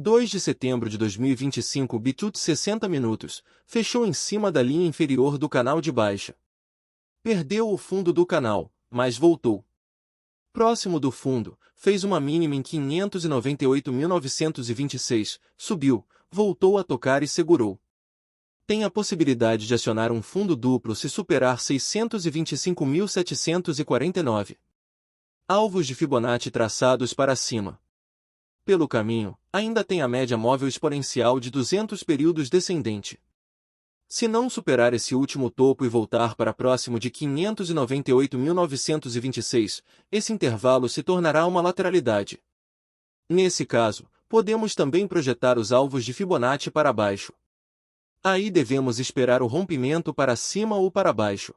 2 de setembro de 2025 Bitut 60 minutos, fechou em cima da linha inferior do canal de baixa. Perdeu o fundo do canal, mas voltou. Próximo do fundo, fez uma mínima em 598.926, subiu, voltou a tocar e segurou. Tem a possibilidade de acionar um fundo duplo se superar 625.749. Alvos de Fibonacci traçados para cima. Pelo caminho, ainda tem a média móvel exponencial de 200 períodos descendente. Se não superar esse último topo e voltar para próximo de 598.926, esse intervalo se tornará uma lateralidade. Nesse caso, podemos também projetar os alvos de Fibonacci para baixo. Aí devemos esperar o rompimento para cima ou para baixo.